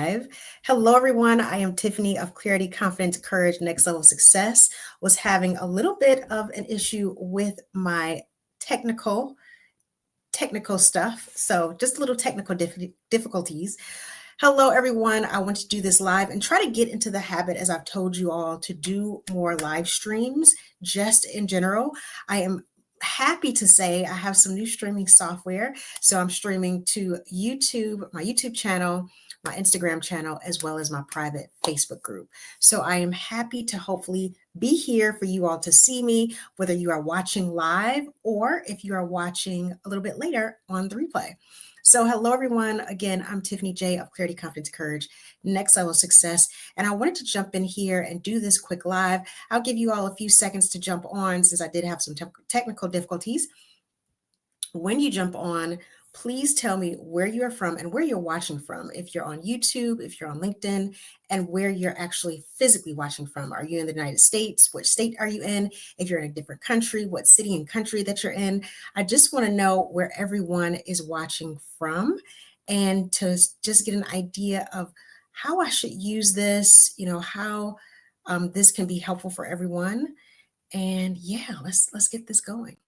live. Hello, everyone. I am Tiffany of Clarity, Confidence, Courage, Next Level Success. Was having a little bit of an issue with my technical stuff. So just a little technical difficulties. Hello, everyone. I want to do this live and try to get into the habit, as I've told you all, to do more live streams just in general. I am happy to say I have some new streaming software. So I'm streaming to YouTube, my YouTube channel, my Instagram channel, as well as my private Facebook group. So I am happy to hopefully be here for you all to see me, whether you are watching live or if you are watching a little bit later on the replay. So hello, everyone. Again, I'm Tiffany J of Clarity, Confidence, Courage, Next Level Success. And I wanted to jump in here and do this quick live. I'll give you all a few seconds to jump on since I did have some technical difficulties. When you jump on, please tell me where you are from and where you're watching from. If you're on YouTube, if you're on LinkedIn, and where you're actually physically watching from. Are you in the United States? What state are you in? If you're in a different country, what city and country that you're in? I just want to know where everyone is watching from and to just get an idea of how I should use this, how this can be helpful for everyone. And yeah, let's get this going.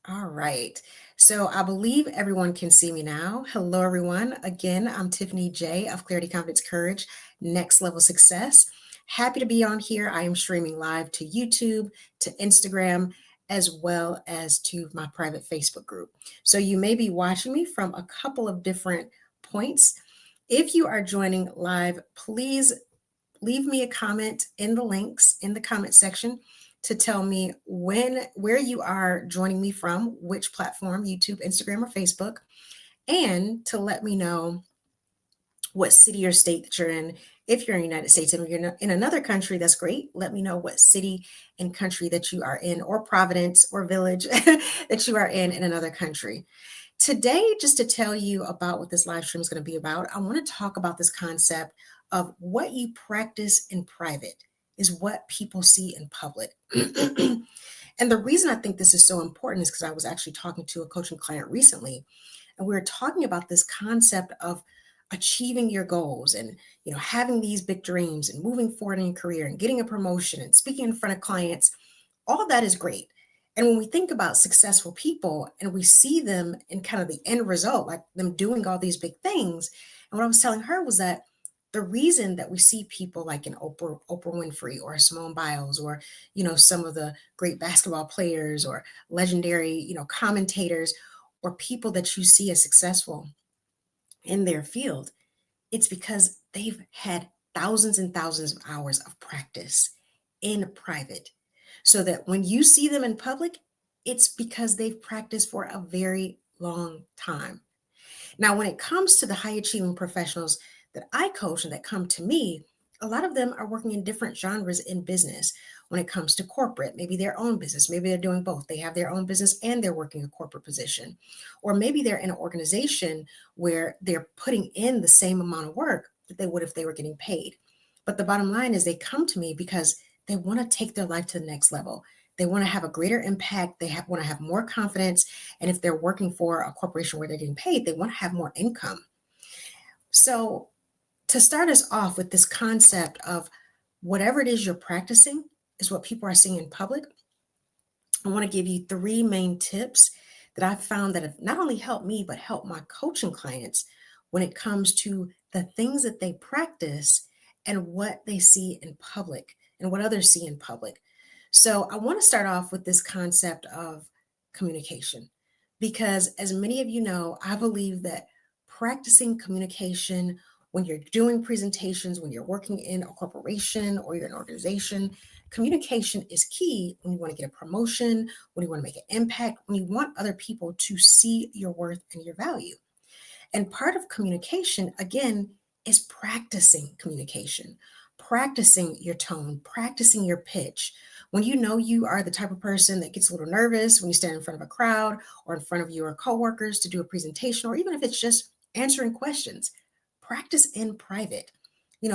All right. So I believe everyone can see me now. Hello, everyone. Again, I'm Tiffany J of Clarity, Confidence, Courage, Next Level Success. Happy to be on here. I am streaming live to YouTube, to Instagram, as well as to my private Facebook group. So you may be watching me from a couple of different points. If you are joining live, please leave me a comment in the links in the comment section to tell me where you are joining me from, which platform, YouTube, Instagram, or Facebook, and to let me know what city or state that you're in. If you're in the United States and you're in another country, that's great. Let me know what city and country that you are in, or province or village that you are in another country. Today, just to tell you about what this live stream is going to be about, I want to talk about this concept of what you practice in private is what people see in public. And the reason I think this is so important is because I was actually talking to a coaching client recently, and we were talking about this concept of achieving your goals and having these big dreams and moving forward in your career and getting a promotion and speaking in front of clients. All that is great. And when we think about successful people and we see them in kind of the end result, like them doing all these big things, and what I was telling her was that the reason that we see people like an Oprah Winfrey or Simone Biles or, some of the great basketball players or legendary, commentators or people that you see as successful in their field, it's because they've had thousands and thousands of hours of practice in private. So that when you see them in public, it's because they've practiced for a very long time. Now, when it comes to the high achieving professionals that I coach and that come to me, a lot of them are working in different genres in business. When it comes to corporate, maybe their own business, maybe they're doing both. They have their own business and they're working a corporate position. Or maybe they're in an organization where they're putting in the same amount of work that they would if they were getting paid. But the bottom line is they come to me because they want to take their life to the next level. They want to have a greater impact. They want to have more confidence. And if they're working for a corporation where they're getting paid, they want to have more income. So to start us off with this concept of whatever it is you're practicing is what people are seeing in public, I want to give you 3 main tips that I've found that have not only helped me, but helped my coaching clients when it comes to the things that they practice and what they see in public and what others see in public. So I want to start off with this concept of communication, because as many of you know, I believe that practicing communication when you're doing presentations, when you're working in a corporation or you're an organization, communication is key when you want to get a promotion, when you want to make an impact, when you want other people to see your worth and your value. And part of communication, again, is practicing communication, practicing your tone, practicing your pitch. When you know you are the type of person that gets a little nervous when you stand in front of a crowd or in front of your coworkers to do a presentation, or even if it's just answering questions, practice in private.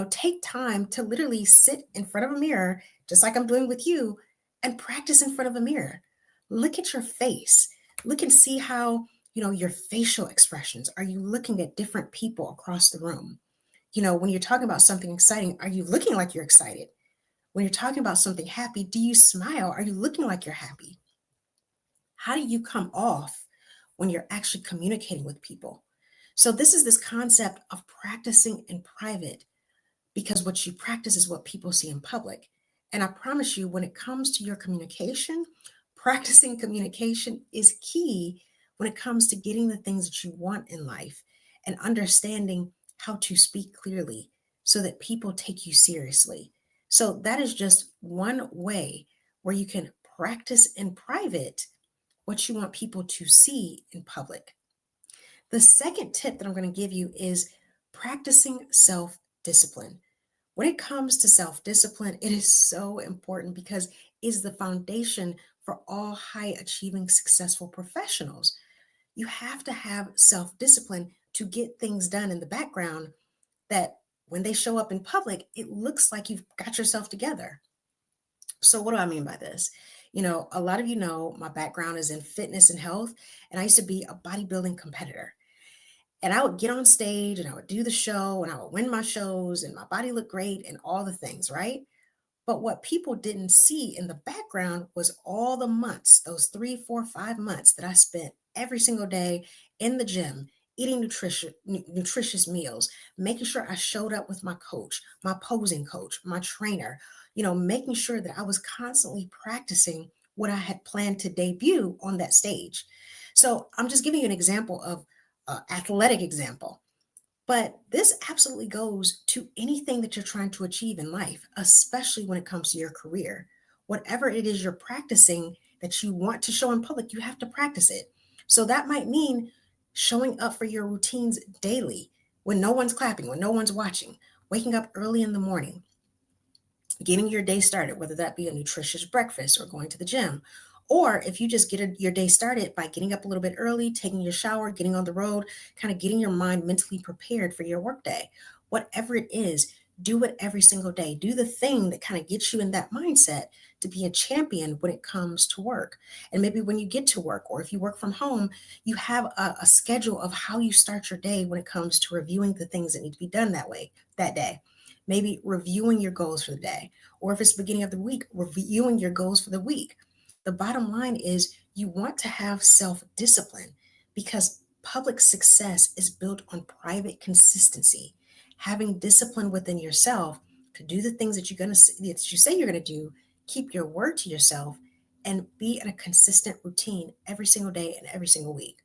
Take time to literally sit in front of a mirror, just like I'm doing with you, and practice in front of a mirror. Look at your face. Look and see how Your facial expressions. Are you looking at different people across the room? When you're talking about something exciting, are you looking like you're excited? When you're talking about something happy, do you smile? Are you looking like you're happy? How do you come off when you're actually communicating with people? So, this is this concept of practicing in private, because what you practice is what people see in public. And I promise you, when it comes to your communication, practicing communication is key when it comes to getting the things that you want in life and understanding how to speak clearly so that people take you seriously. So, that is just one way where you can practice in private what you want people to see in public. The second tip that I'm going to give you is practicing self discipline. When it comes to self discipline, it is so important because it is the foundation for all high achieving, successful professionals. You have to have self discipline to get things done in the background that when they show up in public, it looks like you've got yourself together. So, what do I mean by this? A lot of you know my background is in fitness and health, and I used to be a bodybuilding competitor. And I would get on stage and I would do the show and I would win my shows and my body looked great and all the things, right? But what people didn't see in the background was all the months, those 3, 4, 5 months that I spent every single day in the gym, eating nutritious meals, making sure I showed up with my coach, my posing coach, my trainer, making sure that I was constantly practicing what I had planned to debut on that stage. So I'm just giving you an example of athletic example. But this absolutely goes to anything that you're trying to achieve in life, especially when it comes to your career. Whatever it is you're practicing that you want to show in public, you have to practice it. So that might mean showing up for your routines daily when no one's clapping, when no one's watching, waking up early in the morning, getting your day started, whether that be a nutritious breakfast or going to the gym. Or if you just your day started by getting up a little bit early, taking your shower, getting on the road, kind of getting your mind mentally prepared for your workday. Whatever it is, do it every single day. Do the thing that kind of gets you in that mindset to be a champion when it comes to work. And maybe when you get to work, or if you work from home, you have a schedule of how you start your day when it comes to reviewing the things that need to be done that day. Maybe reviewing your goals for the day, or if it's the beginning of the week, reviewing your goals for the week. The bottom line is you want to have self discipline because public success is built on private consistency. Having discipline within yourself to do the things that you say you're going to do, keep your word to yourself, and be in a consistent routine every single day and every single week.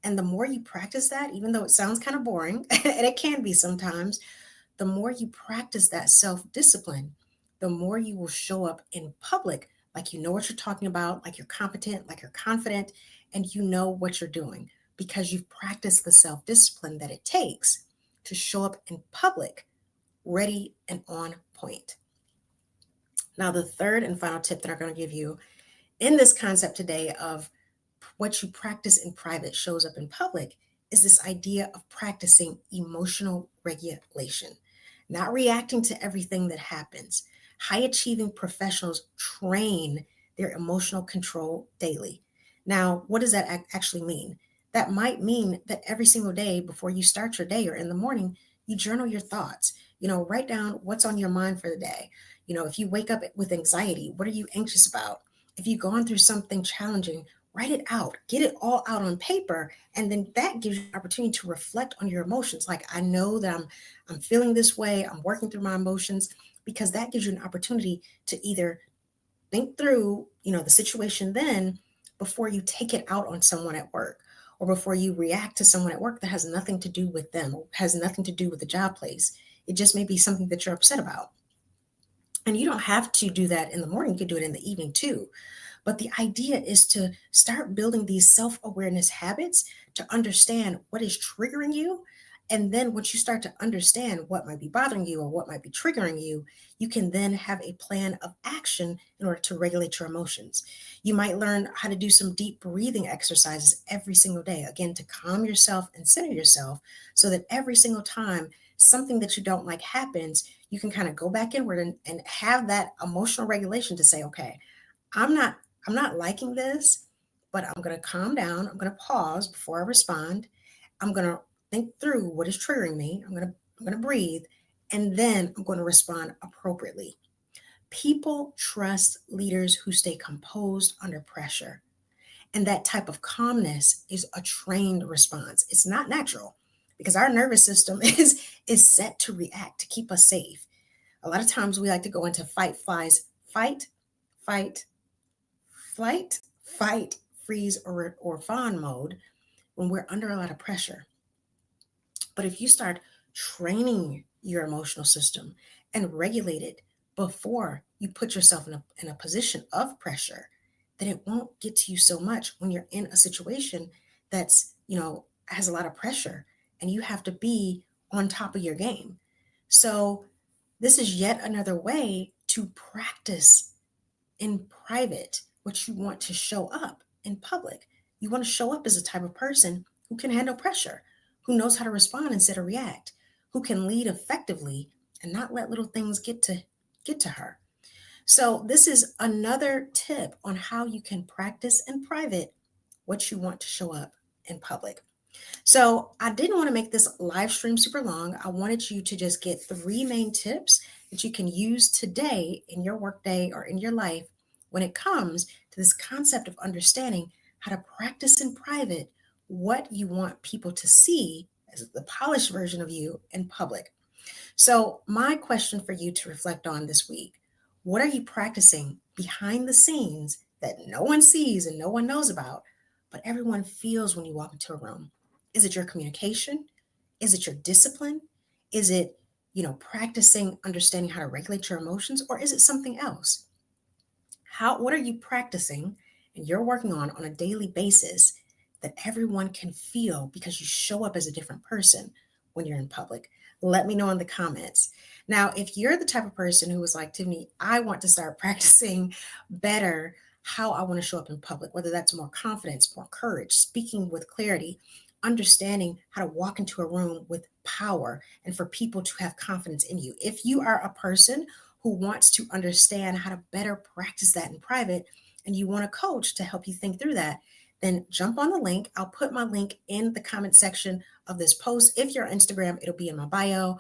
And the more you practice that, even though it sounds kind of boring, and it can be sometimes, the more you practice that self discipline, the more you will show up in public like you know what you're talking about, like you're competent, like you're confident, and you know what you're doing because you've practiced the self discipline that it takes to show up in public ready and on point. Now, the third and final tip that I'm going to give you in this concept today of what you practice in private shows up in public is this idea of practicing emotional regulation, not reacting to everything that happens. High achieving professionals train their emotional control daily. Now, what does that actually mean? That might mean that every single day before you start your day or in the morning, you journal your thoughts. Write down what's on your mind for the day. If you wake up with anxiety, what are you anxious about? If you've gone through something challenging, write it out, get it all out on paper, and then that gives you an opportunity to reflect on your emotions. Like, I know that I'm feeling this way, I'm working through my emotions, because that gives you an opportunity to either think through, the situation then before you take it out on someone at work, or before you react to someone at work that has nothing to do with them, or has nothing to do with the job place. It just may be something that you're upset about. And you don't have to do that in the morning, you can do it in the evening too. But the idea is to start building these self awareness habits to understand what is triggering you. And then once you start to understand what might be bothering you or what might be triggering you, you can then have a plan of action in order to regulate your emotions. You might learn how to do some deep breathing exercises every single day, again, to calm yourself and center yourself so that every single time something that you don't like happens, you can kind of go back inward and have that emotional regulation to say, okay, I'm not I'm not liking this, but I'm going to calm down. I'm going to pause before I respond. I'm going to think through what is triggering me. I'm going to breathe, and then I'm going to respond appropriately. People trust leaders who stay composed under pressure. And that type of calmness is a trained response. It's not natural because our nervous system is set to react to keep us safe. A lot of times we like to go into fight, fight, flight, fight, freeze, or fawn mode when we're under a lot of pressure. But if you start training your emotional system and regulate it before you put yourself in a position of pressure, then it won't get to you so much when you're in a situation that's, has a lot of pressure and you have to be on top of your game. So this is yet another way to practice in private what you want to show up in public. You want to show up as a type of person who can handle pressure, who knows how to respond instead of react, who can lead effectively and not let little things get to her. So this is another tip on how you can practice in private what you want to show up in public. So I didn't want to make this live stream super long. I wanted you to just get three main tips that you can use today in your workday or in your life when it comes to this concept of understanding how to practice in private what you want people to see as the polished version of you in public. So my question for you to reflect on this week, what are you practicing behind the scenes that no one sees and no one knows about, but everyone feels when you walk into a room? Is it your communication? Is it your discipline? Is it, practicing understanding how to regulate your emotions, or is it something else? What are you practicing and you're working on a daily basis that everyone can feel because you show up as a different person when you're in public? Let me know in the comments. Now, if you're the type of person who is like, Tiffany, I want to start practicing better how I want to show up in public, whether that's more confidence, more courage, speaking with clarity, understanding how to walk into a room with power, and for people to have confidence in you. If you are a person who wants to understand how to better practice that in private and you want a coach to help you think through that, then jump on the link. I'll put my link in the comment section of this post. If you're on Instagram, it'll be in my bio.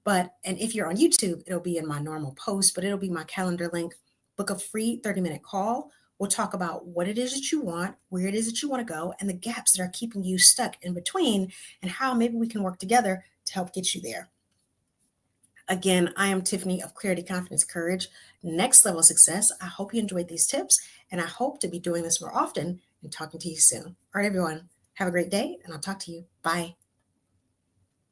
And if you're on YouTube, it'll be in my normal post, but it'll be my calendar link. Book a free 30-minute call. We'll talk about what it is that you want, where it is that you want to go, and the gaps that are keeping you stuck in between, and how maybe we can work together to help get you there. Again, I am Tiffany of Clarity, Confidence, Courage, Next Level Success. I hope you enjoyed these tips, and I hope to be doing this more often and talking to you soon. All right, everyone, have a great day, and I'll talk to you. Bye.